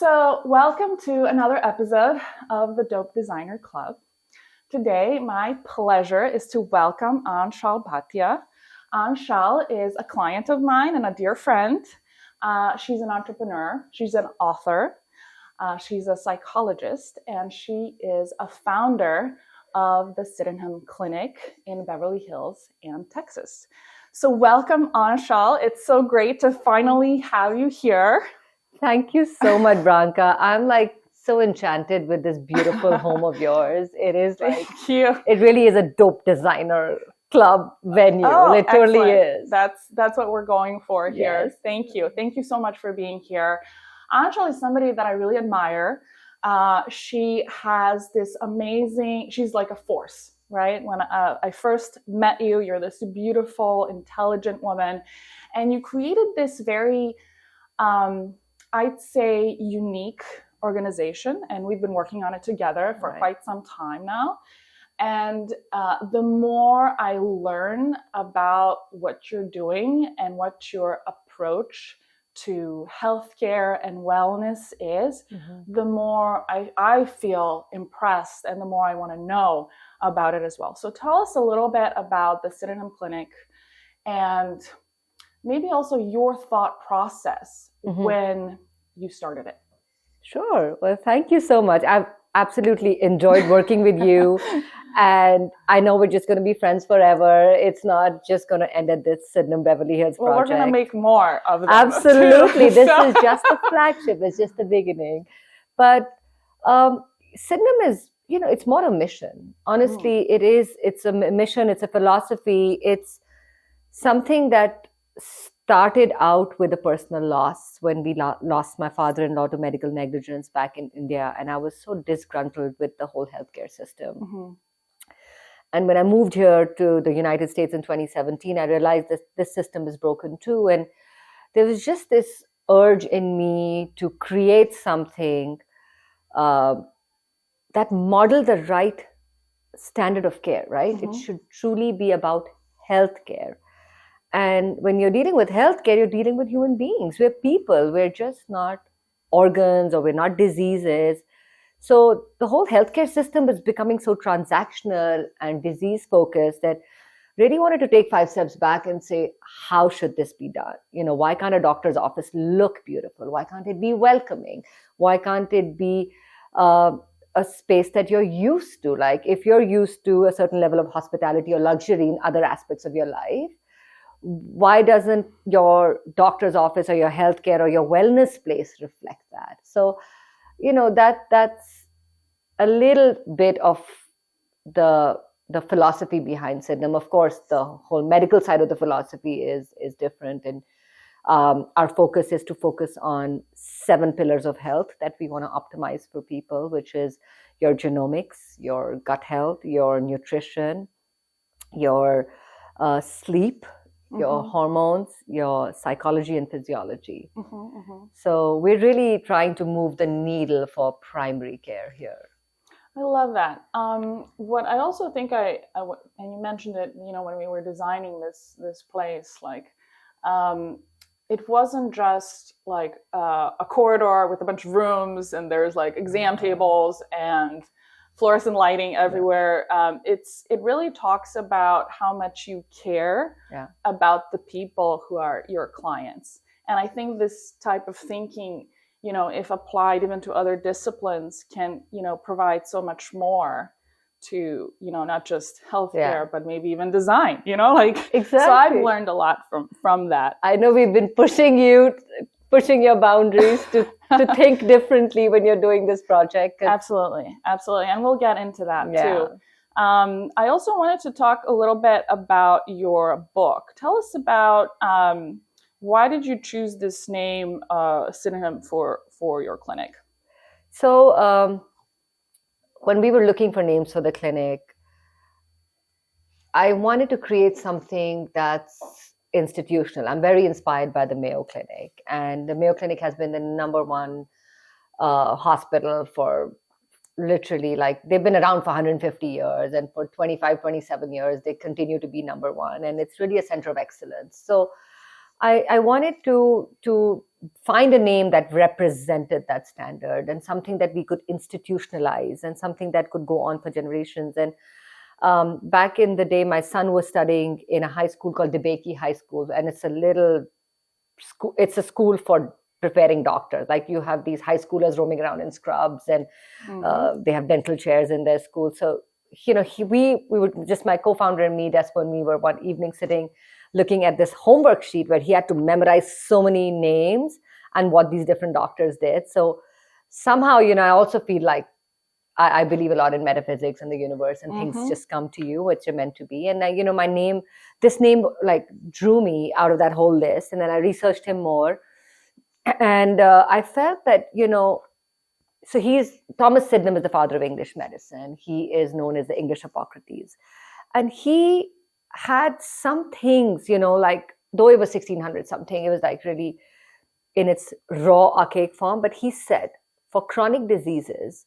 So welcome to another episode of the Dope Designer Club. Today, my pleasure is to welcome Aanchal Bhatia. Aanchal is a client of mine and a dear friend. She's an entrepreneur. She's an author. She's a psychologist, and she is a founder of the Sydenham Clinic in Beverly Hills and Texas. So welcome, Aanchal. It's so great to finally have you here. Thank you so much, Branka. I'm so enchanted with this beautiful home of yours. It is Thank you. It really is a dope designer club venue. It totally is. That's what we're going for here. Yes. Thank you. Thank you so much for being here. Aanchal is somebody that I really admire. She has this amazing, she's like a force, right? When I first met you, you're this beautiful, intelligent woman, and you created this very, I'd say, unique organization, and we've been working on it together for quite some time now. And the more I learn about what you're doing and what your approach to healthcare and wellness is, the more I feel impressed and the more I want to know about it as well. So tell us a little bit about the Sydenham Clinic and maybe also your thought process when you started it. Sure. Well, thank you so much. I've absolutely enjoyed working with you. And I know we're just going to be friends forever. It's not just going to end at this Sydenham Beverly Hills project. Well, we're going to make more of them. Absolutely. This is just the flagship. It's just the beginning. But Sydenham is, it's more a mission. Honestly, it is. It's a mission. It's a philosophy. It's something that started out with a personal loss when we lost my father-in-law to medical negligence back in India. And I was so disgruntled with the whole healthcare system. And when I moved here to the United States in 2017, I realized that this system is broken too. And there was just this urge in me to create something that modeled the right standard of care, right? It should truly be about healthcare. And when you're dealing with healthcare, you're dealing with human beings. We're people. We're just not organs, or we're not diseases. So the whole healthcare system is becoming so transactional and disease focused that really wanted to take 5 steps back and say, how should this be done? Why can't a doctor's office look beautiful? Why can't it be welcoming? Why can't it be a space that you're used to? Like if you're used to a certain level of hospitality or luxury in other aspects of your life, why doesn't your doctor's office or your healthcare or your wellness place reflect that? So, that's a little bit of the philosophy behind Sydenham. Of course, the whole medical side of the philosophy is different. And our focus is to focus on 7 pillars of health that we want to optimize for people, which is your genomics, your gut health, your nutrition, your sleep, your hormones, your psychology and physiology. So we're really trying to move the needle for primary care here. I love that. What I also think and you mentioned it, when we were designing this place, it wasn't just like a corridor with a bunch of rooms and there's like exam tables and fluorescent lighting everywhere. It really talks about how much you care about the people who are your clients. And I think this type of thinking, if applied even to other disciplines, can, provide so much more to, not just healthcare, but maybe even design, Exactly. So I've learned a lot from that. I know we've been pushing your boundaries to think differently when you're doing this project. Absolutely. And we'll get into that too. I also wanted to talk a little bit about your book. Tell us about why did you choose this name, Sydenham, for your clinic? So when we were looking for names for the clinic, I wanted to create something that's institutional. I'm very inspired by the Mayo Clinic, and the Mayo Clinic has been the #1 hospital for literally, they've been around for 150 years, and for 25, 27 years, they continue to be #1, and it's really a center of excellence. So I wanted to find a name that represented that standard and something that we could institutionalize and something that could go on for generations. And back in the day, my son was studying in a high school called DeBakey High School, and it's a little school. It's a school for preparing doctors. Like you have these high schoolers roaming around in scrubs, and they have dental chairs in their school. So we would just, my co-founder and me, Despo and me, were one evening sitting looking at this homework sheet where he had to memorize so many names and what these different doctors did. So somehow, I also feel like I believe a lot in metaphysics and the universe, and things just come to you, which are meant to be. And this name like drew me out of that whole list. And then I researched him more. And I felt that, so Thomas Sydenham is the father of English medicine. He is known as the English Hippocrates. And he had some things, like, though it was 1600 something, it was like really in its raw, archaic form. But he said, for chronic diseases,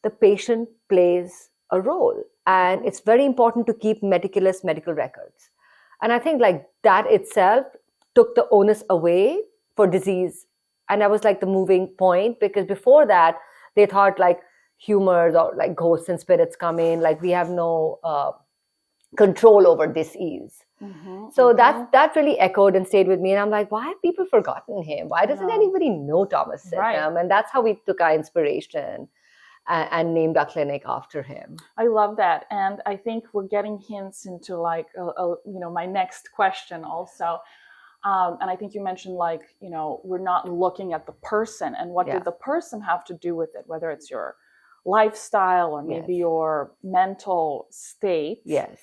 the patient plays a role. And it's very important to keep meticulous medical records. And I think like that itself took the onus away for disease. And that was like the moving point, because before that, they thought like humors or like ghosts and spirits come in, like we have no control over disease. So that really echoed and stayed with me. And I'm like, why have people forgotten him? Why doesn't anybody know Thomas Sydenham? Right. And that's how we took our inspiration and named our clinic after him. I love that. And I think we're getting hints into like, my next question also. And I think you mentioned like, we're not looking at the person and what did the person have to do with it, whether it's your lifestyle or maybe your mental state. Yes.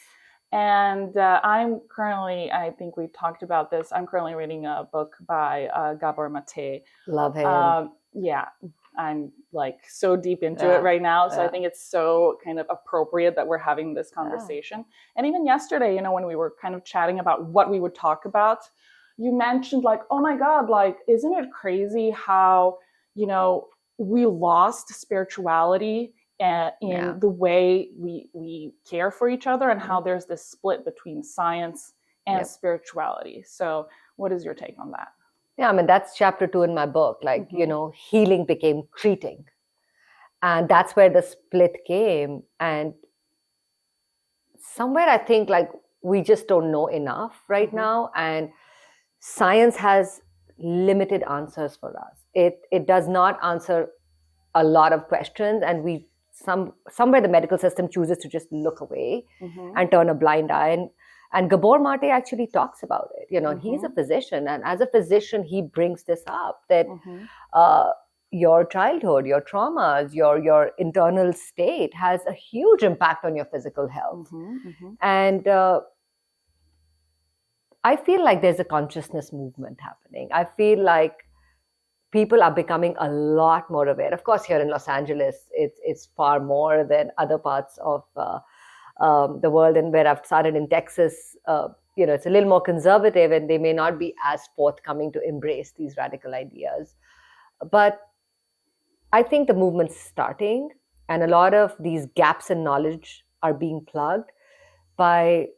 And I'm currently, I think we talked about this, I'm currently reading a book by Gabor Mate. Love him. I'm like so deep into it right now. So I think it's so kind of appropriate that we're having this conversation. And even yesterday, when we were kind of chatting about what we would talk about, you mentioned like, oh my God, like, isn't it crazy how, we lost spirituality in the way we care for each other, and how there's this split between science and spirituality. So what is your take on that? Yeah, I mean, that's chapter 2 in my book. Like, healing became treating. And that's where the split came. And somewhere I think like we just don't know enough right now. And science has limited answers for us. It does not answer a lot of questions. And somewhere the medical system chooses to just look away and turn a blind eye. And Gabor Mate actually talks about it. He's a physician, and as a physician, he brings this up that your childhood, your traumas, your internal state has a huge impact on your physical health. And I feel like there's a consciousness movement happening. I feel like people are becoming a lot more aware. Of course, here in Los Angeles, it's far more than other parts of the world, and where I've started in Texas, it's a little more conservative, and they may not be as forthcoming to embrace these radical ideas. But I think the movement's starting, and a lot of these gaps in knowledge are being plugged by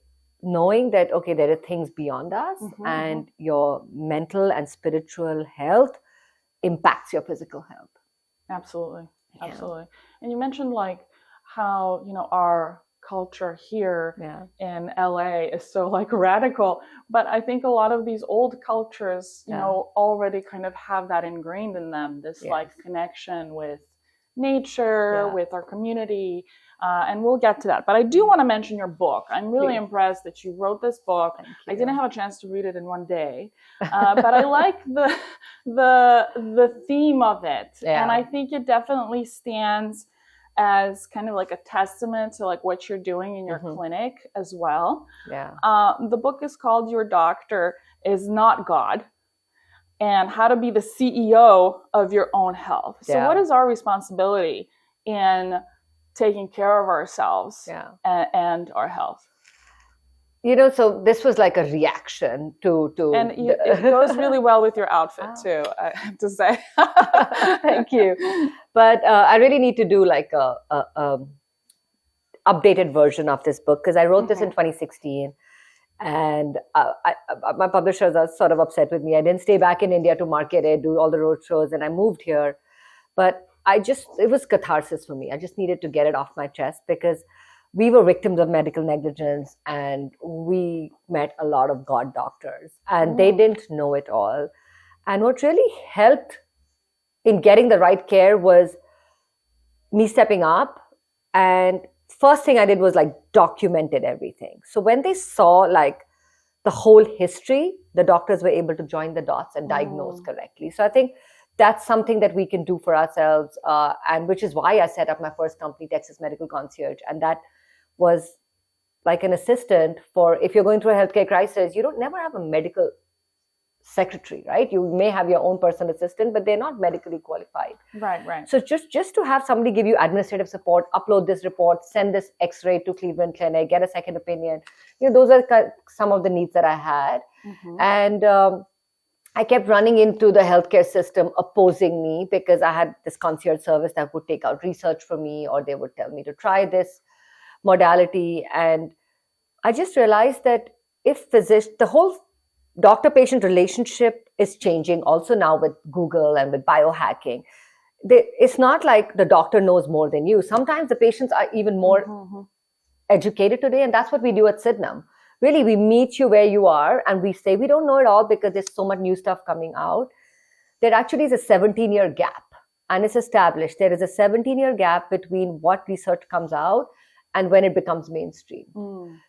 knowing that, okay, there are things beyond us, and your mental and spiritual health impacts your physical health. Absolutely. And you mentioned like how, our culture here in LA is so like radical, but I think a lot of these old cultures, already kind of have that ingrained in them, this like connection with nature, with our community, and we'll get to that. But I do want to mention your book. I'm really impressed that you wrote this book. I didn't have a chance to read it in one day, but I like the theme of it, and I think it definitely stands as kind of like a testament to like what you're doing in your clinic as well. The book is called Your Doctor Is Not God, and How to Be the CEO of Your Own Health. So what is our responsibility in taking care of ourselves and our health? So this was like a reaction to and it goes really well with your outfit too, I have to say. Thank you. But I really need to do like a updated version of this book, because I wrote this in 2016, And my publishers are sort of upset with me. I didn't stay back in India to market it, do all the road shows, and I moved here. But it was catharsis for me. I just needed to get it off my chest because we were victims of medical negligence, and we met a lot of God doctors, and they didn't know it all. And what really helped in getting the right care was me stepping up. And first thing I did was like documented everything. So when they saw like the whole history, the doctors were able to join the dots and diagnose correctly. So I think that's something that we can do for ourselves, and which is why I set up my first company, Texas Medical Concierge. And that was like an assistant for if you're going through a healthcare crisis, you don't never have a medical secretary, right? You may have your own personal assistant, but they're not medically qualified. Right. So just to have somebody give you administrative support, upload this report, send this X-ray to Cleveland Clinic, get a second opinion. Those are some of the needs that I had. And I kept running into the healthcare system opposing me because I had this concierge service that would take out research for me, or they would tell me to try this modality. And I just realized that the whole doctor-patient relationship is changing also now with Google and with biohacking. It's not like the doctor knows more than you. Sometimes the patients are even more educated today, and that's what we do at Sydenham. Really, we meet you where you are, and we say we don't know it all because there's so much new stuff coming out. There actually is a 17-year gap, and it's established. There is a 17-year gap between what research comes out and when it becomes mainstream.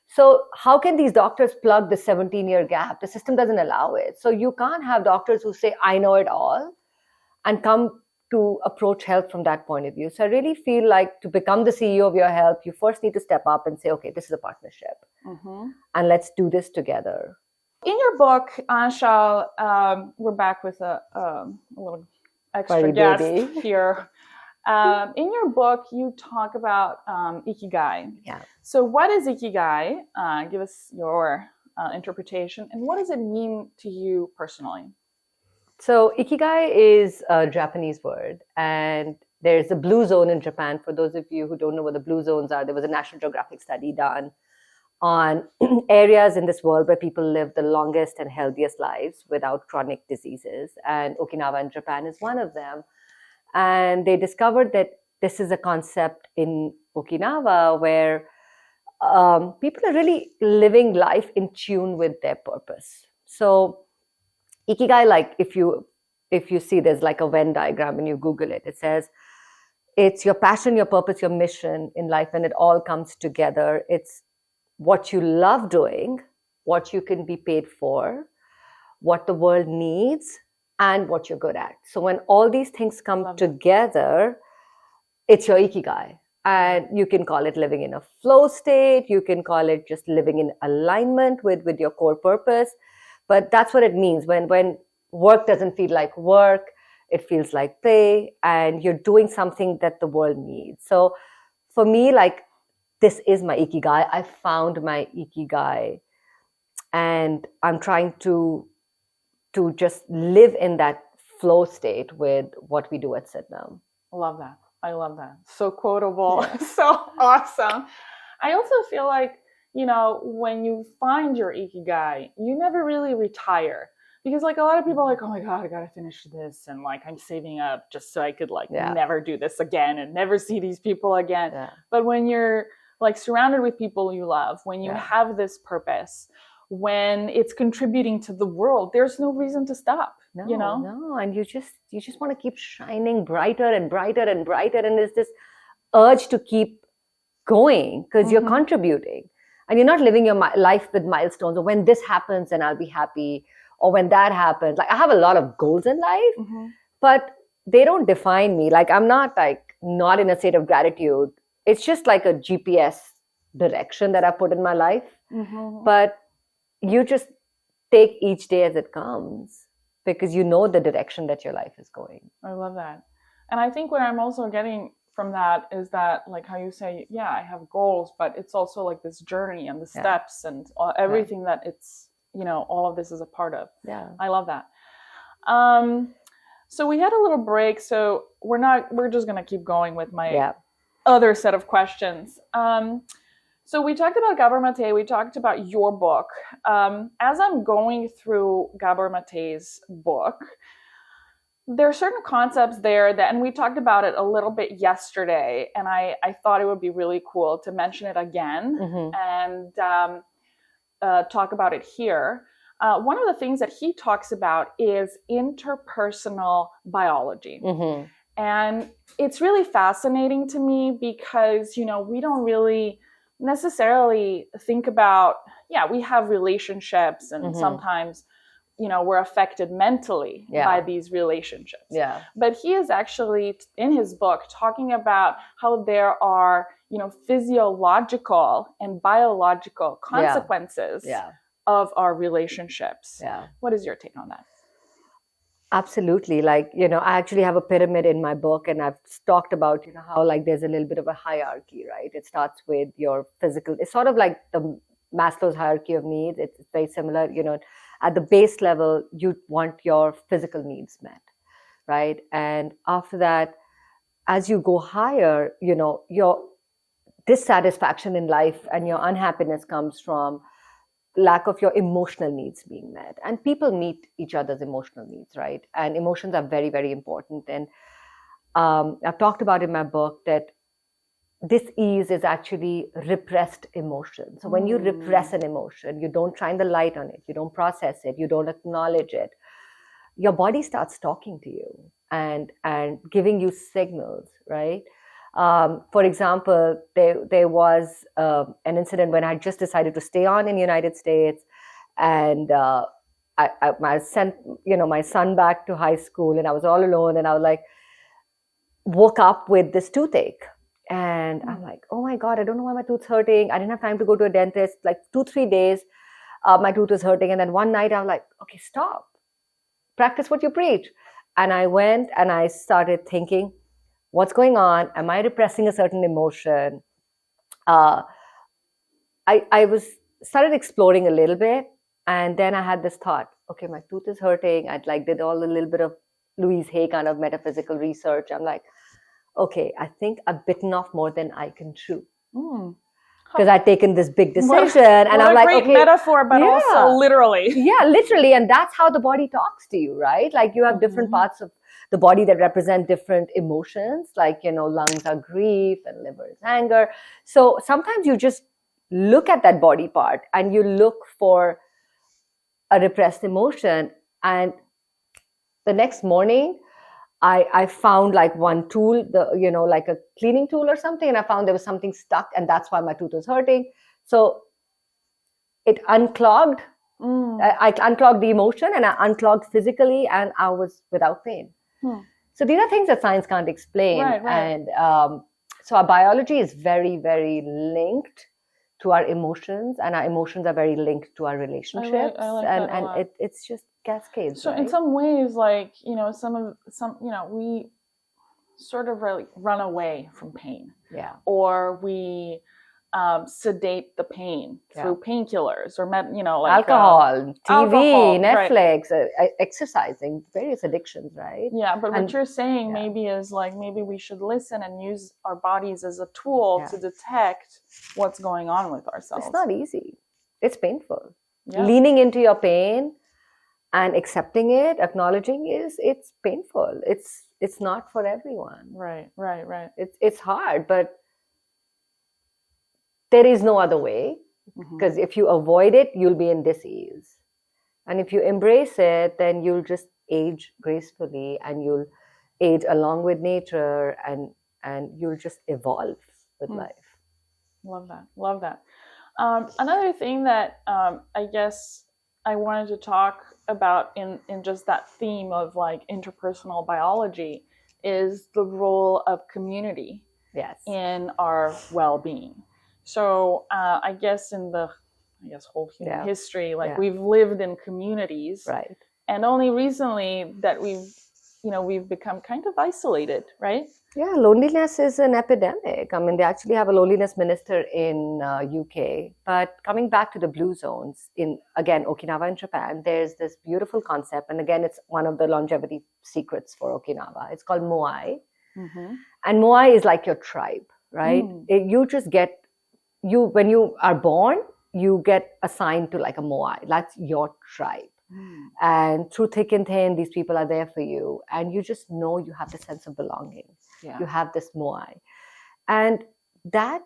So how can these doctors plug the 17-year gap? The system doesn't allow it. So you can't have doctors who say, I know it all, and come to approach health from that point of view. So I really feel like to become the CEO of your health, you first need to step up and say, okay, this is a partnership, and let's do this together. In your book, Aanchal, we're back with a little extra guest here. In your book, you talk about Ikigai. Yeah. So what is Ikigai? Give us your interpretation. And what does it mean to you personally? So Ikigai is a Japanese word. And there's a blue zone in Japan. For those of you who don't know what the blue zones are, there was a National Geographic study done on areas in this world where people live the longest and healthiest lives without chronic diseases. And Okinawa in Japan is one of them. And they discovered that this is a concept in Okinawa where people are really living life in tune with their purpose. So Ikigai, like if you see there's like a Venn diagram and you Google it, it says it's your passion, your purpose, your mission in life, and it all comes together. It's what you love doing, what you can be paid for, what the world needs, and what you're good at. So when all these things come together, it's your Ikigai. And you can call it living in a flow state. You can call it just living in alignment with your core purpose. But that's what it means. When work doesn't feel like work, it feels like play, and you're doing something that the world needs. So for me, like, this is my Ikigai. I found my Ikigai, and I'm trying to just live in that flow state with what we do at Sydenham. Love that. I love that. So quotable. Yeah. So awesome. I also feel like, when you find your Ikigai, you never really retire. Because like a lot of people are like, oh my God, I got to finish this. And like, I'm saving up just so I could never do this again and never see these people again. Yeah. But when you're like surrounded with people you love, when you have this purpose, when it's contributing to the world, there's no reason to stop. No, and you just want to keep shining brighter and brighter and brighter, and there's this urge to keep going because you're contributing, and you're not living your life with milestones, or when this happens then I'll be happy, or when that happens. Like, I have a lot of goals in life, but they don't define me. Like, I'm not in a state of gratitude. It's just like a GPS direction that I put in my life, but you just take each day as it comes, because you know the direction that your life is going. I love that. And I think what I'm also getting from that is that, like how you say, I have goals, but it's also like this journey and the steps and everything that it's, all of this is a part of. Yeah. I love that. So we had a little break, so we're just going to keep going with my other set of questions. So we talked about Gabor Mate, we talked about your book. As I'm going through Gabor Mate's book, there are certain concepts there that, and we talked about it a little bit yesterday, and I thought it would be really cool to mention it again and talk about it here. One of the things that he talks about is interpersonal biology. And it's really fascinating to me because, you know, we don't really necessarily think about, we have relationships and sometimes, you know, we're affected mentally by these relationships. But he is actually in his book talking about how there are, you know, physiological and biological consequences of our relationships. What is your take on that? Absolutely. Like, you know, I actually have a pyramid in my book, and I've talked about, you know, how like there's a little bit of a hierarchy, right? It starts with your physical. It's sort of like the Maslow's hierarchy of needs. It's very similar, you know, at the base level, you want your physical needs met, right? And after that, as you go higher, you know, your dissatisfaction in life and your unhappiness comes from lack of your emotional needs being met. And people meet each other's emotional needs, right? And emotions are very, very important. And I've talked about in my book that dis-ease is actually repressed emotion. So when you repress an emotion, you don't shine the light on it, you don't process it, you don't acknowledge it, your body starts talking to you and giving you signals, right? For example, there was an incident when I just decided to stay on in the United States, and I sent, you know, my son back to high school, and I was all alone, and I was like, woke up with this toothache, and I'm like, oh my God, I don't know why my tooth's hurting. I didn't have time to go to a dentist. Like 2-3 days, my tooth was hurting, and then one night I was like, okay, stop, practice what you preach. And I went and I started thinking, what's going on? Am I repressing a certain emotion? I started exploring a little bit, and then I had this thought, okay, my tooth is hurting. I did all a little bit of Louise Hay kind of metaphysical research. I'm like, okay, I think I've bitten off more than I can chew. Because I'd taken this big decision, and I'm like, okay, great metaphor, but also literally. Yeah, literally, and that's how the body talks to you, right? Like you have different parts of the body that represent different emotions, like, you know, lungs are grief and liver is anger. So sometimes you just look at that body part and you look for a repressed emotion. And the next morning, I found like one tool, you know, like a cleaning tool or something, and I found there was something stuck, and that's why my tooth was hurting. So it unclogged. I unclogged the emotion, and I unclogged physically, and I was without pain. So these are things that science can't explain. Right. And so our biology is very, very linked to our emotions, and our emotions are very linked to our relationships. I like that a lot. It's just cascades. So right? in some ways, like, you know, you know, we sort of really run away from pain. Or we sedate the pain through painkillers or you know, like alcohol, TV, Netflix, exercising, various addictions, right? Yeah, but what you're saying maybe is like, maybe we should listen and use our bodies as a tool to detect what's going on with ourselves. It's not easy. It's painful. Leaning into your pain and accepting it, acknowledging it's painful. It's not for everyone. Right. It's hard, but there is no other way, because if you avoid it, you'll be in dis-ease. And if you embrace it, then you'll just age gracefully, and you'll age along with nature, and you'll just evolve with life. Love that. Another thing that I guess I wanted to talk about in just that theme of like interpersonal biology is the role of community in our well-being. So I guess in the whole human history, like we've lived in communities, right? And only recently that we've become kind of isolated, right? Yeah, loneliness is an epidemic. I mean, they actually have a loneliness minister in UK. But coming back to the blue zones in, again, Okinawa in Japan, there's this beautiful concept, and again, it's one of the longevity secrets for Okinawa. It's called moai, and moai is like your tribe, right? You just get when you are born, you get assigned to like a moai. That's your tribe. And through thick and thin, these people are there for you. And you just know you have this sense of belonging. You have this moai. And that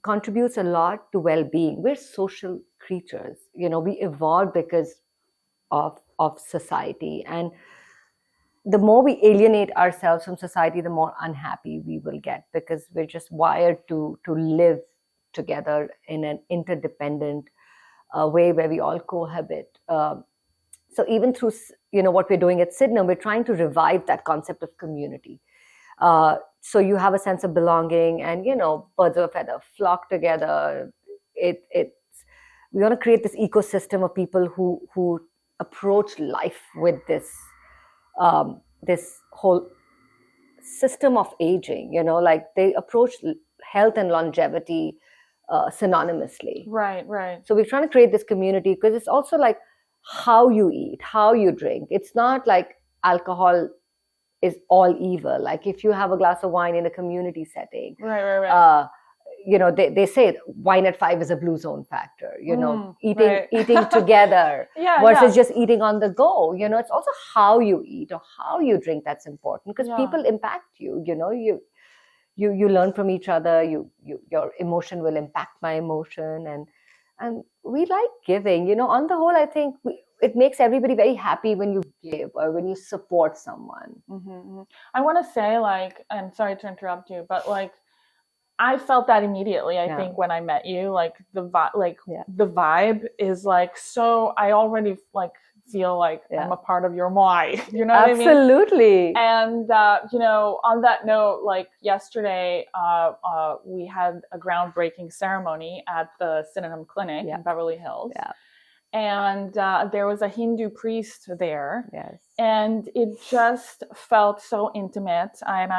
contributes a lot to well-being. We're social creatures. We evolved because of society. And the more we alienate ourselves from society, the more unhappy we will get, because we're just wired to live together in an interdependent way where we all cohabit. So even through what we're doing at Sydenham, we're trying to revive that concept of community. So you have a sense of belonging, and birds of a feather flock together. We want to create this ecosystem of people who approach life with this whole system of aging. Like they approach health and longevity synonymously. Right. So we're trying to create this community, because it's also like how you eat, how you drink. It's not like alcohol is all evil. Like if you have a glass of wine in a community setting, right. They say wine at 5 is a blue zone factor. Eating together versus just eating on the go. It's also how you eat or how you drink that's important, because people impact you. You learn from each other. Your emotion will impact my emotion, and we like giving. On the whole, I think it makes everybody very happy when you give or when you support someone. I want to say, and sorry to interrupt you, but I felt that immediately. I think when I met you, the vibe is so. I already feel like I'm a part of your moai. You know what I mean? Absolutely. And on that note, yesterday, we had a groundbreaking ceremony at the Synonym Clinic in Beverly Hills. And there was a Hindu priest there. And it just felt so intimate, and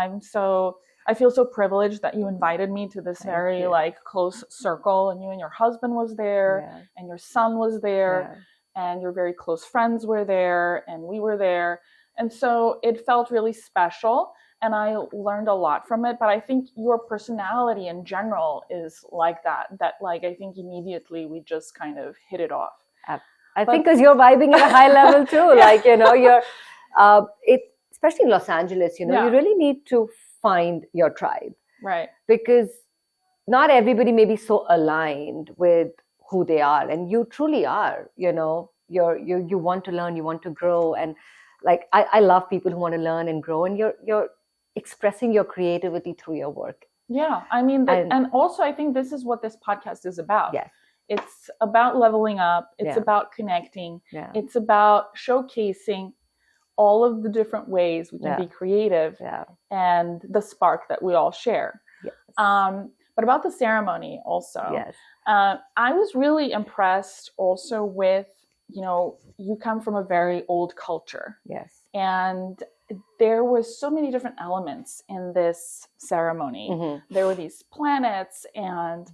I feel so privileged that you invited me to this very close circle, and you and your husband was there, and your son was there, and your very close friends were there, and we were there. And so it felt really special, and I learned a lot from it. But I think your personality in general is like that I think immediately we just kind of hit it off. I think because you're vibing at a high level too. You're, especially in Los Angeles, you really need to find your tribe. Right. Because not everybody may be so aligned with who they are. And you truly are, you want to learn, you want to grow. And I love people who want to learn and grow, and you're expressing your creativity through your work. Yeah. I mean, and also I think this is what this podcast is about. Yes. It's about leveling up. It's about connecting. It's about showcasing all of the different ways we can be creative and the spark that we all share. But about the ceremony also, I was really impressed also with, you come from a very old culture. And there was so many different elements in this ceremony. There were these planets, and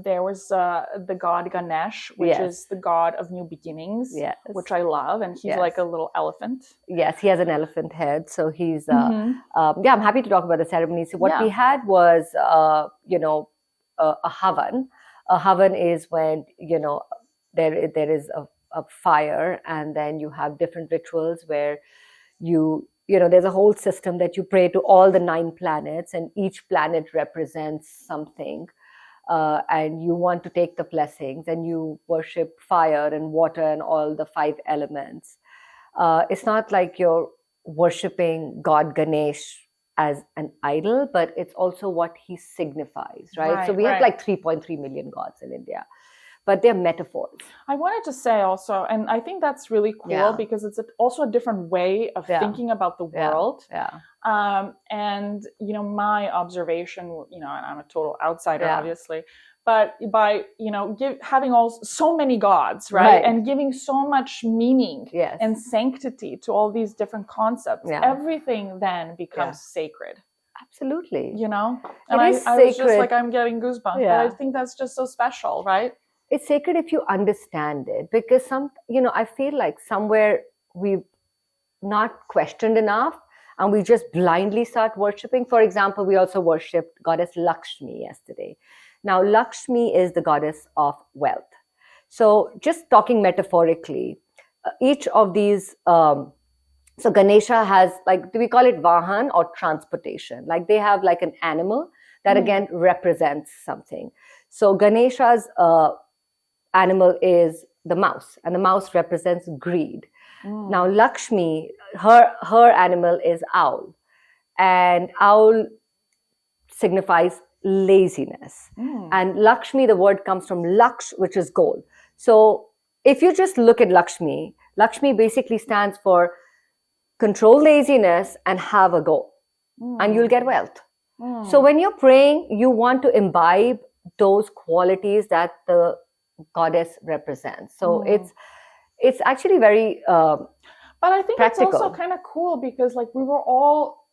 there was the god Ganesh, which is the god of new beginnings, which I love. And he's like a little elephant. Yes, he has an elephant head. So he's, I'm happy to talk about the ceremony. So what we had was, a havan. A havan is when, there is a fire, and then you have different rituals where there's a whole system that you pray to all the 9 planets, and each planet represents something. And you want to take the blessings, and you worship fire and water and all the 5 elements. It's not like you're worshiping God Ganesh as an idol, but it's also what he signifies, right? So we have 3.3 million gods in India, but they're metaphors. I wanted to say also, and I think that's really cool because it's also a different way of thinking about the world. And, my observation, and I'm a total outsider, obviously, but by, having so many gods, right? And giving so much meaning and sanctity to all these different concepts, everything then becomes sacred. Absolutely. And I was just I'm getting goosebumps, but I think that's just so special, right? It's sacred if you understand it, because I feel like somewhere we've not questioned enough, and we just blindly start worshipping. For example, we also worshipped goddess Lakshmi yesterday. Now, Lakshmi is the goddess of wealth. So just talking metaphorically, each of these, so Ganesha has, like, do we call it Vahan or transportation? Like they have like an animal that again represents something. So Ganesha's animal is the mouse, and the mouse represents greed. Now Lakshmi, her animal is owl, and owl signifies laziness. And Lakshmi, the word comes from Laksh, which is goal. So if you just look at Lakshmi, Lakshmi basically stands for control laziness and have a goal, and you'll get wealth. So when you're praying, you want to imbibe those qualities that the goddess represents. So it's actually very but I think practical. It's also kind of cool because like we were all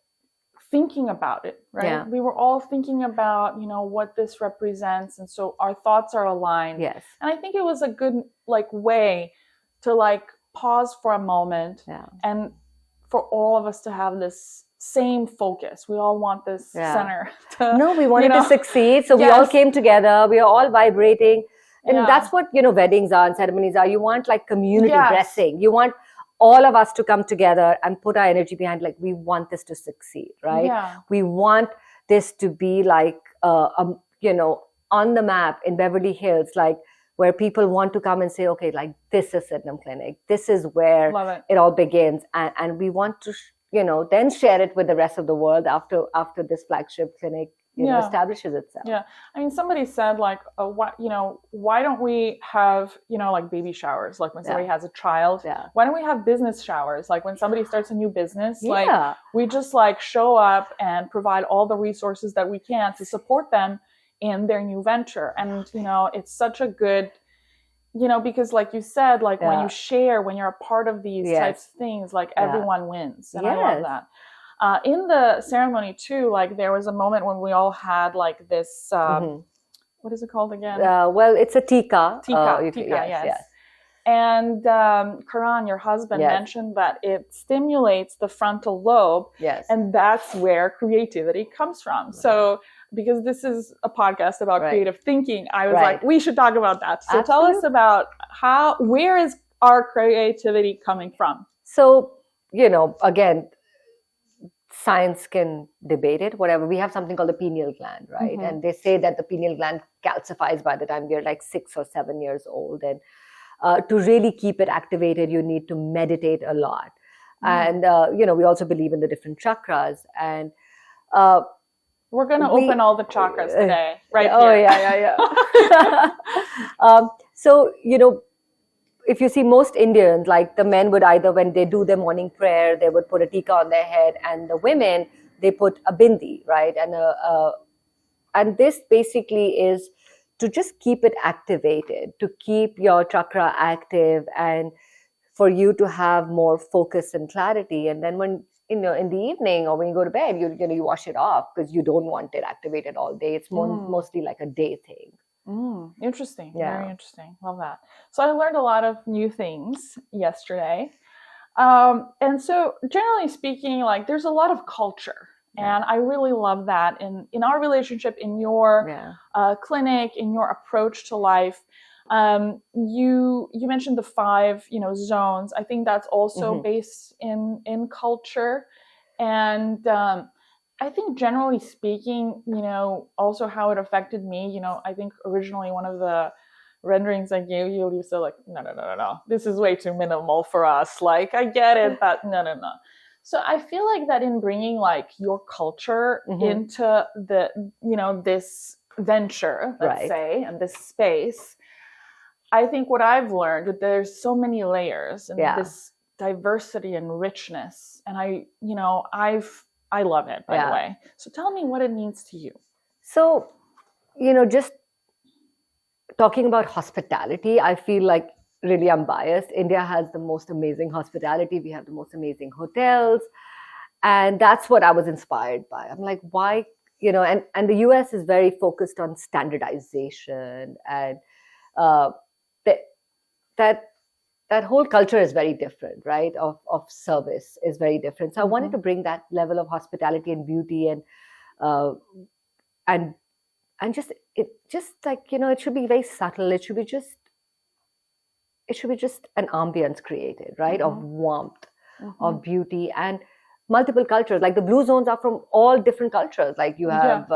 thinking about it, right? Yeah. We were all thinking about, you know, what this represents, and so our thoughts are aligned. Yes. And I think it was a good like way to like pause for a moment and for all of us to have this same focus. We all want this center to, no, we wanted to succeed, so we all came together, we are all vibrating, and that's what, you know, weddings are and ceremonies are. You want like community blessing. You want all of us to come together and put our energy behind, like, we want this to succeed, right? We want this to be like you know, on the map in Beverly Hills, like where people want to come and say, okay, like this is Sydenham Clinic, this is where it all begins, and we want to you know, then share it with the rest of the world after this flagship clinic, you know, establishes itself. Yeah. I mean, somebody said like, what, you know, why don't we have, you know, like baby showers, like when somebody has a child? Why don't we have business showers? Like when somebody starts a new business, like we just like show up and provide all the resources that we can to support them in their new venture. And, you know, it's such a good, you know, because like you said, like when you share, when you're a part of these types of things, like everyone wins. And I love that. In the ceremony too, like there was a moment when we all had like this, what is it called again? Well, it's a tika. Tika, yes. And Karan, your husband, mentioned that it stimulates the frontal lobe. And that's where creativity comes from. So because this is a podcast about creative thinking, I was like, we should talk about that. So tell us about where is our creativity coming from? So, you know, again, science can debate it, whatever. We have something called the pineal gland, right? And they say that the pineal gland calcifies by the time we're like 6 or 7 years old. And to really keep it activated, you need to meditate a lot. And, you know, we also believe in the different chakras. And we're going to open all the chakras today, right here. So, you know, if you see most Indians, like the men would either, when they do their morning prayer, they would put a tika on their head, and the women, they put a bindi, right? And this basically is to just keep it activated, to keep your chakra active, and for you to have more focus and clarity. And then when, you know, in the evening or when you go to bed, you wash it off because you don't want it activated all day. It's mostly like a day thing. Interesting. Very interesting. Love that. So I learned a lot of new things yesterday. And so generally speaking, like there's a lot of culture. And I really love that in our relationship, in your clinic, in your approach to life. You mentioned the 5, you know, zones. I think that's also based in culture. And I think generally speaking, you know, also how it affected me, you know, I think originally one of the renderings I gave you said like, no, this is way too minimal for us. Like, I get it, but no. So I feel like that in bringing like your culture into the, you know, this venture, let's say, and this space, I think what I've learned that there's so many layers and this diversity and richness. And I love it, by the way. So tell me what it means to you. So, you know, just talking about hospitality, I feel like really I'm biased. India has the most amazing hospitality. We have the most amazing hotels. And that's what I was inspired by. I'm like, why, you know, and the US is very focused on standardization, and that whole culture is very different, right? Of service is very different. So I wanted to bring that level of hospitality and beauty and and just like, it should be very subtle. It should be just an ambience created, right? Of warmth, of beauty, and multiple cultures. Like the blue zones are from all different cultures. Like you have,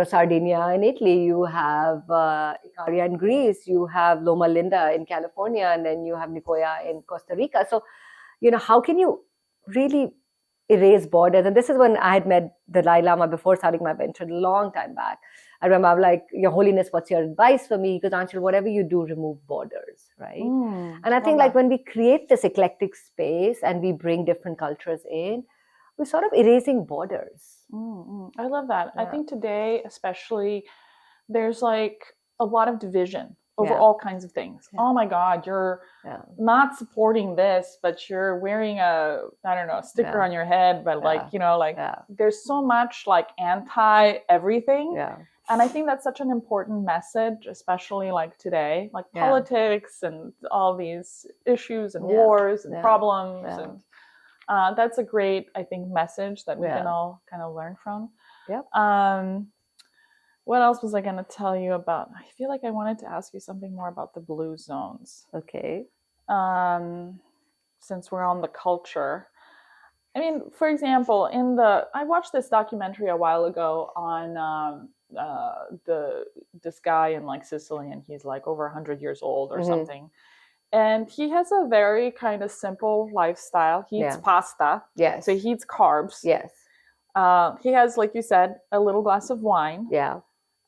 Sardinia in Italy, you have Icaria in Greece, you have Loma Linda in California, and then you have Nicoya in Costa Rica. So, how can you really erase borders? And this is when I had met the Dalai Lama before starting my venture, a long time back. I remember I was like, Your Holiness, what's your advice for me? Because Aanchal, whatever you do, remove borders, right? And I think like when we create this eclectic space and we bring different cultures in, we're sort of erasing borders. I love that. I think today, especially, there's like a lot of division over all kinds of things. Oh my God, you're not supporting this, but you're wearing a sticker on your head, but there's so much like anti everything. And I think that's such an important message, especially like today, like politics and all these issues and wars and problems. And that's a great, I think, message that we can all kind of learn from. What else was I going to tell you about? I feel like I wanted to ask you something more about the blue zones. Okay. Since we're on the culture. I mean, for example, I watched this documentary a while ago on this guy in like Sicily, and he's like over 100 years old or something. And he has a very kind of simple lifestyle. He eats pasta. Yes. So he eats carbs. Yes. He has, like you said, a little glass of wine. Yeah.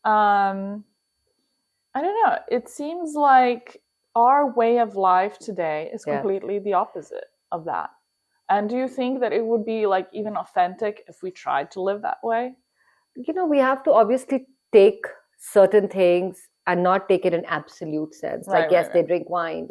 I don't know. It seems like our way of life today is completely the opposite of that. And do you think that it would be like even authentic if we tried to live that way? We have to obviously take certain things and not take it in absolute sense. They drink wine,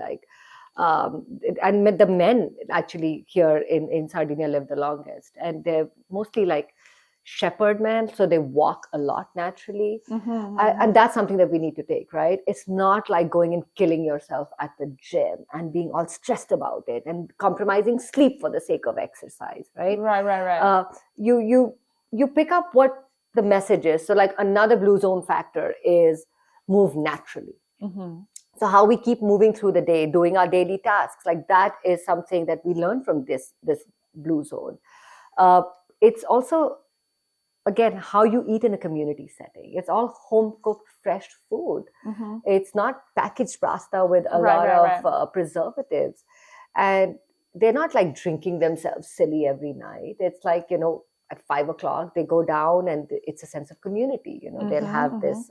and the men actually here in Sardinia live the longest, and they're mostly like shepherd men, so they walk a lot naturally. And that's something that we need to take, right? It's not like going and killing yourself at the gym and being all stressed about it and compromising sleep for the sake of exercise, right? Right. You pick up what the message is. So like another blue zone factor is move naturally. So how we keep moving through the day, doing our daily tasks, like that is something that we learn from this blue zone. It's also, again, how you eat in a community setting. It's all home cooked, fresh food. It's not packaged pasta with a lot of preservatives. And they're not like drinking themselves silly every night. It's like, at 5 o'clock, they go down and it's a sense of community. They'll have this,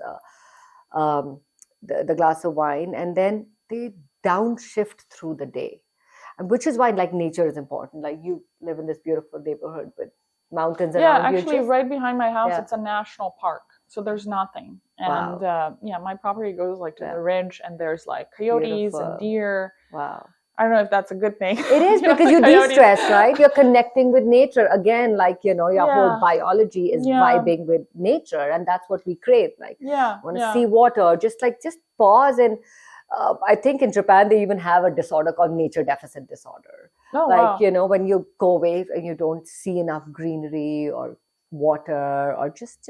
the glass of wine, and then they downshift through the day. And which is why like nature is important. Like you live in this beautiful neighborhood with mountains around you. Yeah, actually right behind my house, it's a national park. So there's nothing. And my property goes like to the ridge, and there's like coyotes and deer. Wow. I don't know if that's a good thing. It is because you de-stress, right? You're connecting with nature. Again, like, your whole biology is vibing with nature, and that's what we crave. Like, want to see water, just pause. And I think in Japan, they even have a disorder called nature deficit disorder. When you go away and you don't see enough greenery or water or just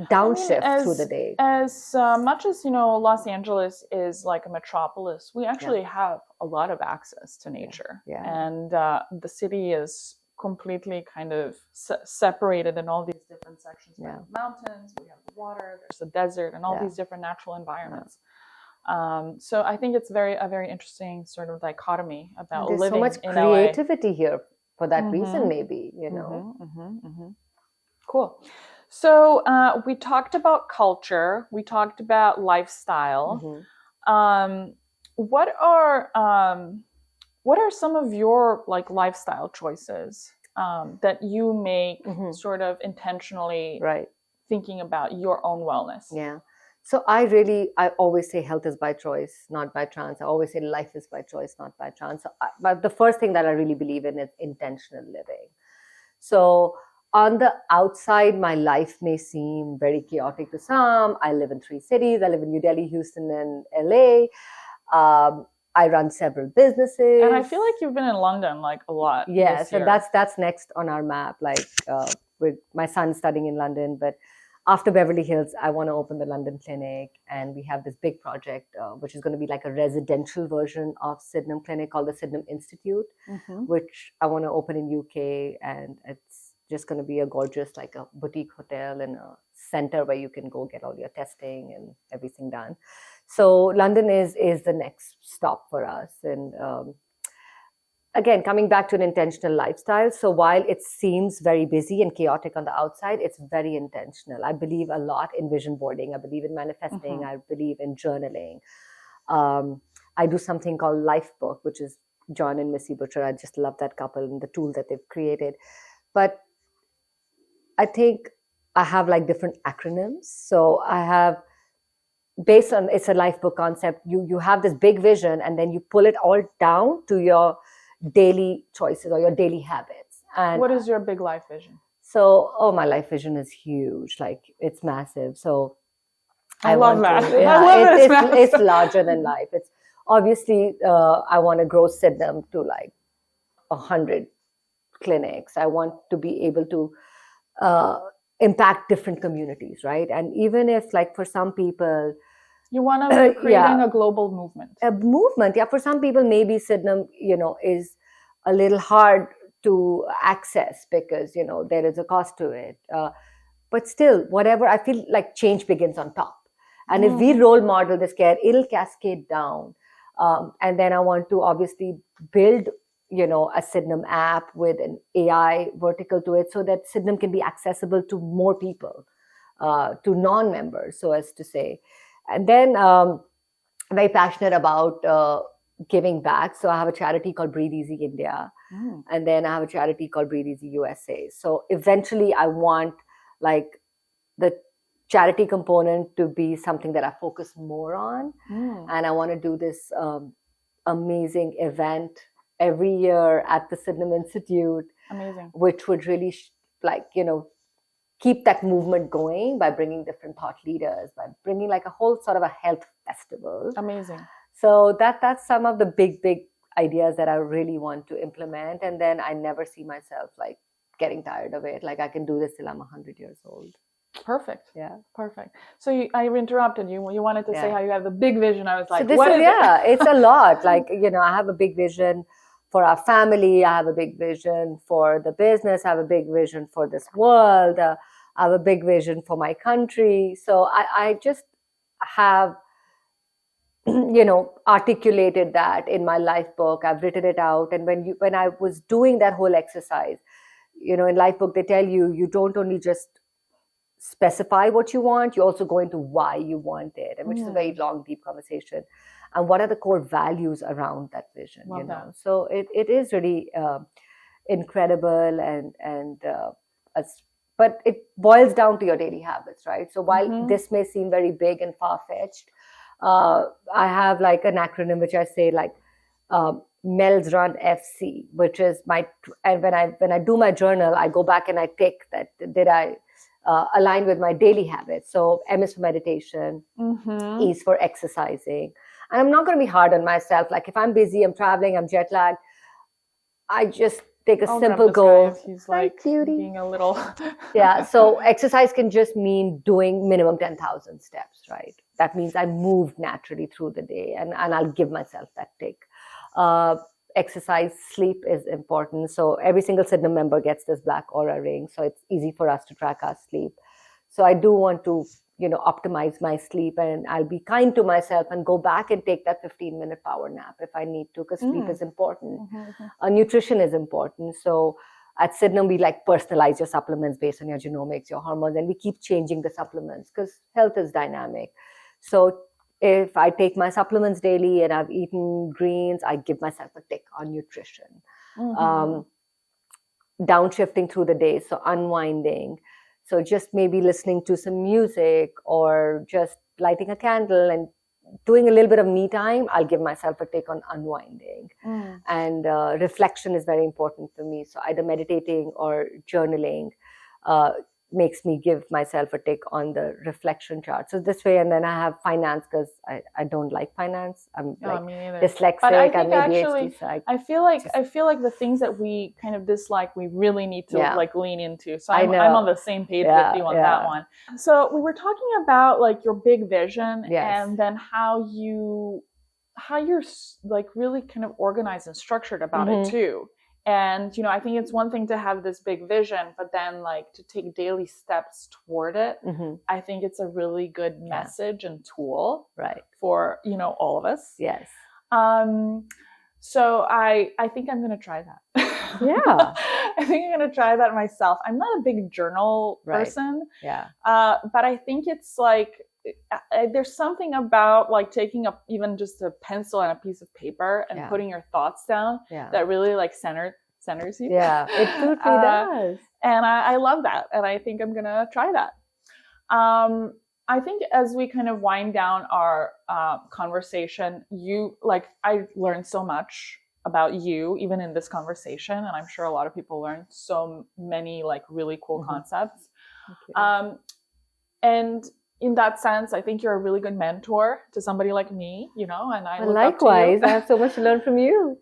downshift through the day. As much as Los Angeles is like a metropolis, we actually have a lot of access to nature, and the city is completely kind of separated in all these different sections. We have mountains, we have water, there's a desert, and all these different natural environments. So I think it's a very interesting sort of dichotomy about there's living. There's so much creativity here for that reason, maybe. Cool. So we talked about culture. We talked about lifestyle. What are some of your like lifestyle choices that you make sort of intentionally, thinking about your own wellness? Yeah. So I always say health is by choice, not by chance. I always say life is by choice, not by chance. But the first thing that I really believe in is intentional living. So on the outside, my life may seem very chaotic to some. I live in 3 cities. I live in New Delhi, Houston, and LA. I run several businesses. And I feel like you've been in London like a lot. Yes, and that's next on our map. Like with my son studying in London, but after Beverly Hills, I want to open the London clinic, and we have this big project, which is going to be like a residential version of Sydenham Clinic called the Sydenham Institute, which I want to open in UK, and it's just going to be a gorgeous, like a boutique hotel and a center where you can go get all your testing and everything done. So London is the next stop for us, and again, coming back to an intentional lifestyle. So while it seems very busy and chaotic on the outside, it's very intentional. I believe a lot in vision boarding. I believe in manifesting. I believe in journaling. I do something called Life Book, which is John and Missy Butcher. I just love that couple and the tool that they've created. But I think I have like different acronyms. So I have, based on, it's a life book concept, you have this big vision, and then you pull it all down to your daily choices or your daily habits. And what is your big life vision? So, my life vision is huge. Like, it's massive. So I love that. It's larger than life. It's obviously, I want to grow Sydenham to like 100 clinics. I want to be able to impact different communities, right? And even if, like, for some people, you want to be creating a global movement. A movement, yeah. For some people, maybe Sydenham, is a little hard to access because, there is a cost to it. But still, whatever, I feel like change begins on top. And if we role model this care, it'll cascade down. And then I want to obviously build, a Sydenham app with an AI vertical to it so that Sydenham can be accessible to more people, to non-members, so as to say. And then I'm very passionate about giving back. So I have a charity called Breathe Easy India. And then I have a charity called Breathe Easy USA. So eventually I want like the charity component to be something that I focus more on. And I want to do this amazing event every year at the Sydenham Institute. Amazing. Which would really keep that movement going by bringing different thought leaders, by bringing like a whole sort of a health festival. Amazing. So that's some of the big ideas that I really want to implement. And then I never see myself like getting tired of it. Like I can do this till I'm 100 years old. Perfect. Yeah. Perfect. So I interrupted you. You wanted to say how you have the big vision. I was like, so what is it? It's a lot. Like, I have a big vision for our family. I have a big vision for the business. I have a big vision for this world. I have a big vision for my country. So I just have, articulated that in my life book. I've written it out. And when I was doing that whole exercise, in life book, they tell you don't only just specify what you want, you also go into why you want it, and which is a very long, deep conversation. And what are the core values around that vision? That. So it is really incredible, and but it boils down to your daily habits, right? So while this may seem very big and far-fetched, I have like an acronym which I say like Mel's Run FC, which is and when I do my journal, I go back and I tick that did I align with my daily habits. So M is for meditation, E is for exercising. And I'm not going to be hard on myself. Like if I'm busy, I'm traveling, I'm jet lagged, I just take a simple goal. He's like being a little... Yeah. So exercise can just mean doing minimum 10,000 steps, right? That means I move naturally through the day, and I'll give myself that tick. Exercise, sleep is important. So every single Sydenham member gets this black aura ring. So it's easy for us to track our sleep. So I do want to, optimize my sleep, and I'll be kind to myself and go back and take that 15-minute power nap if I need to, because sleep is important. Nutrition is important. So at Sydenham, we like personalize your supplements based on your genomics, your hormones, and we keep changing the supplements because health is dynamic. So if I take my supplements daily and I've eaten greens, I give myself a tick on nutrition. Downshifting through the day, so unwinding. So just maybe listening to some music or just lighting a candle and doing a little bit of me time, I'll give myself a tick on unwinding. And reflection is very important for me. So either meditating or journaling. makes me give myself a tick on the reflection chart. So this way, and then I have finance because I don't like finance. I'm like dyslexic. But I think I'm actually, ADHD, I feel like the things that we kind of dislike, we really need to like lean into. So I'm on the same page with you on that one. So we were talking about like your big vision, and then how you're like really kind of organized and structured about it too. And, you know, I think it's one thing to have this big vision, but then like to take daily steps toward it. I think it's a really good message and tool for, you know, all of us. Yes. So I think I'm going to try that. Yeah. I think I'm going to try that myself. I'm not a big journal person. Yeah. But I think it's like, there's something about like taking up even just a pencil and a piece of paper and putting your thoughts down that really like centers you. Yeah, it totally does. And I love that. And I think I'm going to try that. I think as we kind of wind down our conversation, I learned so much about you, even in this conversation. And I'm sure a lot of people learned so many like really cool concepts. And in that sense, I think you're a really good mentor to somebody like me, you know, and I likewise, I have so much to learn from you.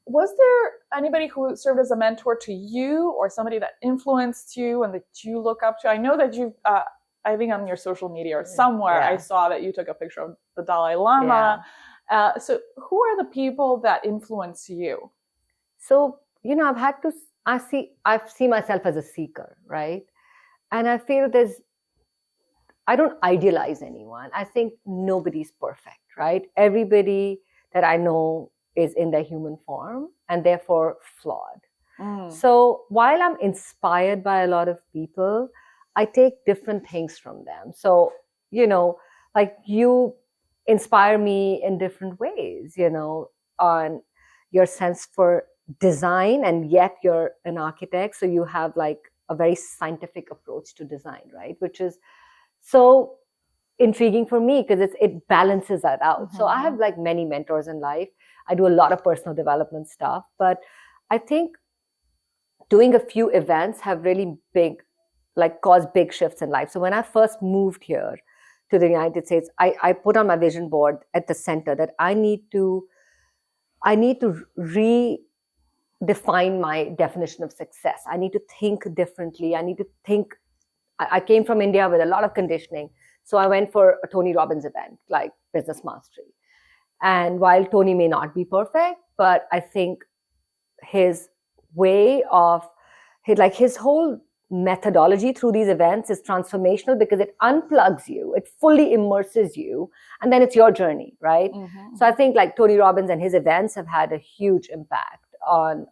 Was there anybody who served as a mentor to you or somebody that influenced you and that you look up to? I know that you, I think on your social media or somewhere, I saw that you took a picture of the Dalai Lama. So who are the people that influence you? So, you know, I see myself as a seeker, right? And I feel I don't idealize anyone. I think nobody's perfect, right? Everybody that I know is in their human form and therefore flawed. So while I'm inspired by a lot of people, I take different things from them. So, you know, like you inspire me in different ways, you know, on your sense for design, and yet you're an architect. So you have like a very scientific approach to design, right? Which is so intriguing for me because it balances that out. So I have like many mentors in life. I do a lot of personal development stuff, but I think doing a few events have really caused big shifts in life. So when I first moved here to the United States, I put on my vision board at the center that I need to redefine my definition of success. I need to think differently. I came from India with a lot of conditioning. So I went for a Tony Robbins event, like Business Mastery. And while Tony may not be perfect, but I think his way of, his whole methodology through these events is transformational because it unplugs you, it fully immerses you, and then it's your journey, right? So I think like Tony Robbins and his events have had a huge impact on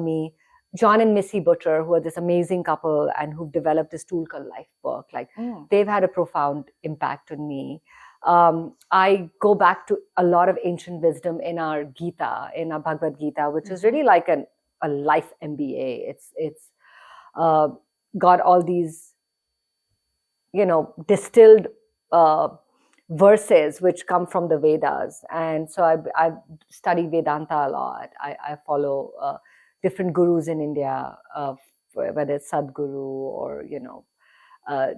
me. John and Missy Butcher, who are this amazing couple and who've developed this tool called Lifebook, they've had a profound impact on me. I go back to a lot of ancient wisdom in our Gita, in our Bhagavad Gita, which is really like a life MBA. It's got all these, you know, distilled verses which come from the Vedas. And so I study Vedanta a lot. I follow different gurus in India, whether it's Sadhguru or, you know, I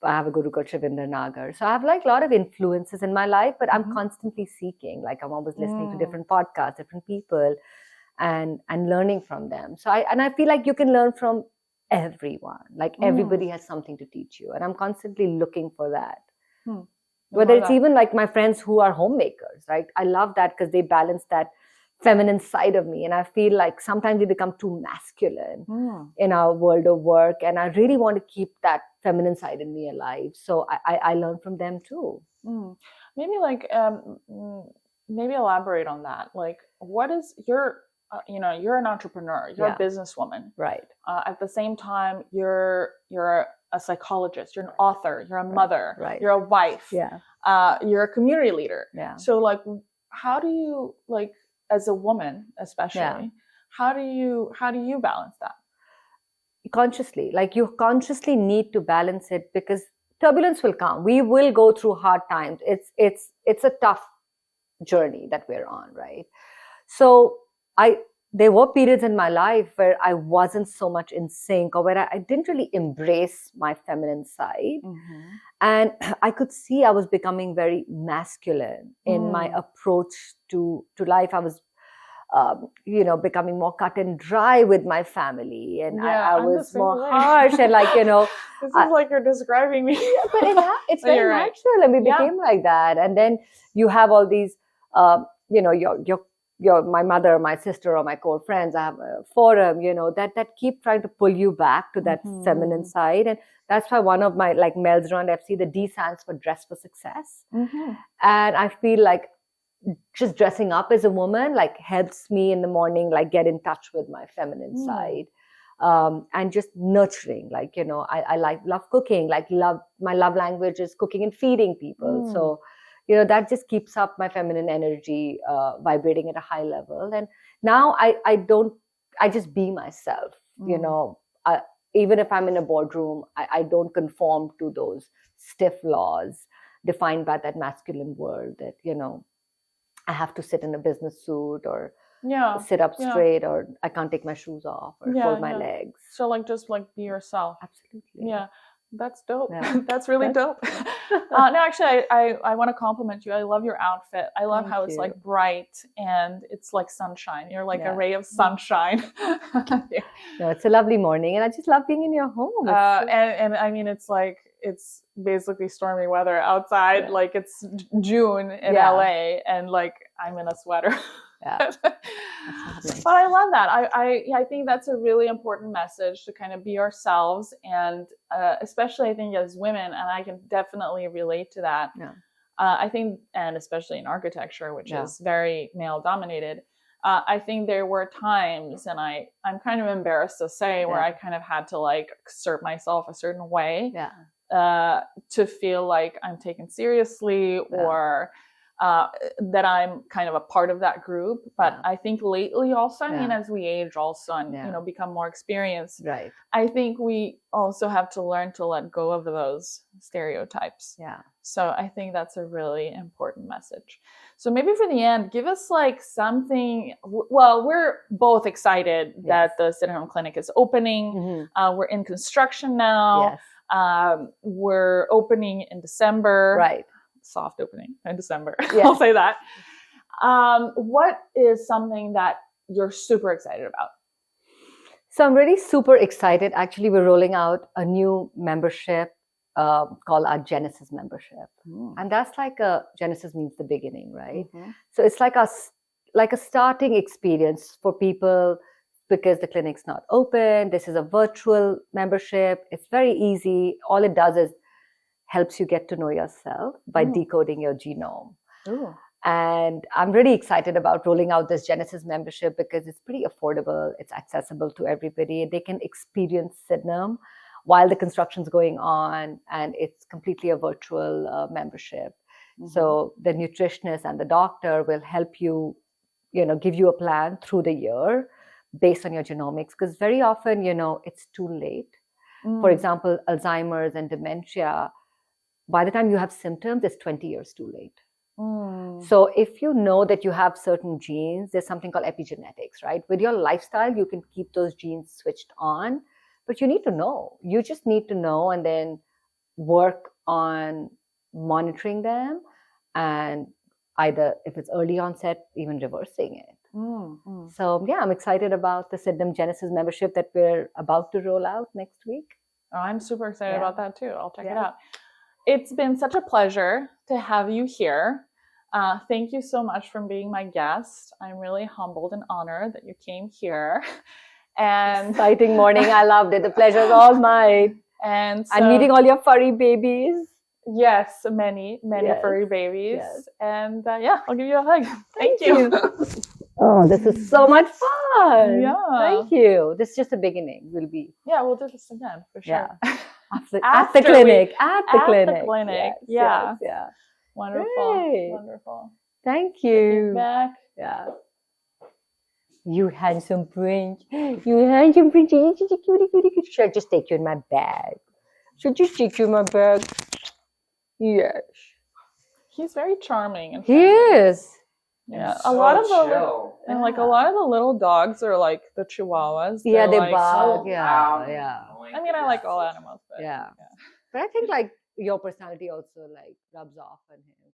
have a guru called Shivendra Nagar. So I have like a lot of influences in my life, but I'm constantly seeking. Like I'm always listening to different podcasts, different people, and learning from them. So I feel like you can learn from everyone. Like everybody has something to teach you, and I'm constantly looking for that. Whether it's even like my friends who are homemakers, right? I love that because they balance that feminine side of me, and I feel like sometimes we become too masculine in our world of work, and I really want to keep that feminine side in me alive. So I learn from them too. Maybe maybe elaborate on that. Like, what is your you're an entrepreneur, you're a businesswoman, right? At the same time, you're a psychologist, you're an author, you're a mother, you're a wife, you're a community leader. So like, how do you, like, as a woman especially, how do you balance that? Consciously, like you consciously need to balance it because turbulence will come. We will go through hard times. It's a tough journey that we're on, right? So there were periods in my life where I wasn't so much in sync, or where I didn't really embrace my feminine side. And I could see I was becoming very masculine in my approach to life. I was, becoming more cut and dry with my family. And I was more harsh and this is like you're describing me. But it's very natural. And we became like that. And then you have all these, my mother, my sister, or my core friends. I have a forum, that keep trying to pull you back to that feminine side. And that's why one of my Mel's Round FC, the D stands for Dress for Success. And I feel like just dressing up as a woman helps me in the morning get in touch with my feminine side, and just nurturing. I love cooking. My love language is cooking and feeding people. So that just keeps up my feminine energy vibrating at a high level. And now I just be myself. Even if I'm in a boardroom, I don't conform to those stiff laws defined by that masculine world that I have to sit in a business suit, or sit up straight, or I can't take my shoes off, or fold my legs. So just be yourself. Absolutely. Yeah. That's dope. Yeah. That's really dope. No, actually, I want to compliment you. I love your outfit. I love how it's bright and it's like sunshine. You're like a ray of sunshine. No, it's a lovely morning, and I just love being in your home. And I mean, it's it's basically stormy weather outside. It's June in LA, and I'm in a sweater. Yeah. But I love that. I think that's a really important message, to kind of be ourselves, and especially I think as women, and I can definitely relate to that. Yeah. I think, and especially in architecture, which is very male dominated, I think there were times, and I'm kind of embarrassed to say, where I kind of had to assert myself a certain way to feel like I'm taken seriously, or that I'm kind of a part of that group. But I think lately also, I mean, as we age also, and become more experienced, I think we also have to learn to let go of those stereotypes. So I think that's a really important message. So maybe for the end, give us something. Well, we're both excited that the Sydenham Clinic is opening. We're in construction now. We're opening in December. Soft opening in December. I'll say that. What is something that you're super excited about? So I'm really super excited. Actually, we're rolling out a new membership called our Genesis membership. And that's Genesis means the beginning, right? So it's like a starting experience for people, because the clinic's not open. This is a virtual membership. It's very easy. All it does is helps you get to know yourself by decoding your genome. And I'm really excited about rolling out this Genesis membership, because it's pretty affordable. It's accessible to everybody. They can experience Sydenham while the construction's going on, and it's completely a virtual membership. So the nutritionist and the doctor will help you, give you a plan through the year based on your genomics, because very often, it's too late. For example, Alzheimer's and dementia, by the time you have symptoms, it's 20 years too late. So if you know that you have certain genes, there's something called epigenetics, right? With your lifestyle, you can keep those genes switched on, but you need to know. You just need to know, and then work on monitoring them, and either, if it's early onset, even reversing it. So I'm excited about the Sydenham Genesis membership that we're about to roll out next week. I'm super excited about that too. I'll check it out. It's been such a pleasure to have you here. Thank you so much for being my guest. I'm really humbled and honored that you came here. And exciting morning. I loved it. The pleasure's all mine. And meeting all your furry babies. Yes, many furry babies. And I'll give you a hug. Thank you. Oh, this is so much fun. Yeah. Thank you. This is just the beginning. We'll do this again for sure. At the clinic. At the clinic. Yes, Wonderful. Great. Wonderful. Thank you. Back. Yeah. You handsome prince. You handsome prince. Should I just take you in my bag? Should I just take you in my bag? Yes. He's very charming. He is. Yeah, So a lot of the chill. and like a lot of the little dogs are like the Chihuahuas. Yeah, They're they like, bark. So Yeah, loud and yeah. annoying. I mean, I like all animals, but Yeah. But I think like your personality also like rubs off on him.